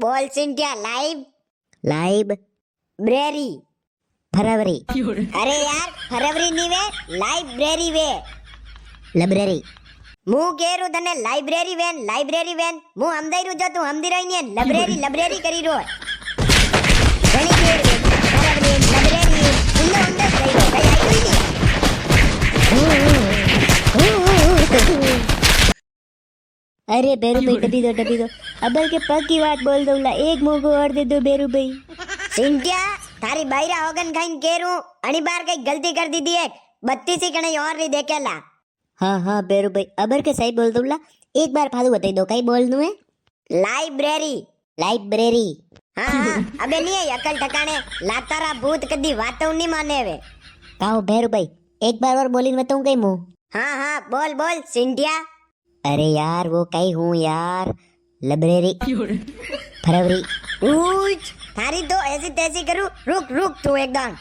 बोल Cynthia live लाइब ब्रेरी फरवरी अरे यार फरवरी नहीं वे लाइब्रेरी वे लाइब्रेरी मु केरू तने लाइब्रेरी वेन मु हमदाई रू जो तू हमदी रही ने लाइब्रेरी करी रो घणी देर वे फरवरी लाइब्रेरी इंदो अंदर गई रो कई आई नहीं अरे बेरू भाई डबी दो अबल के पग की बात बोल दो ला एक मुंह को और दे दो बेरू भाई सिंटिया थारी बायरा होगन खाइन केरू अणी बार कई गलती कर दी थी एक 32 कणे और नहीं देखेला हाँ बेरू भाई अबर के सही बोल दो ला एक बार फालू बताई दो कई बोलनू है लाइब्रेरी लाइब्रेरी हाँ अबे नहीं है अकल ठिकाने लातारा भूत कदी वातों नहीं माने वे काओ बेरू भाई एक बार और बोली बताऊं कई मुंह हाँ बोल सिंटिया अरे यार वो कई हूँ यार लाइब्रेरी फरवरी ऊच थारी तो ऐसी तैसी करूं रुक तू एकदम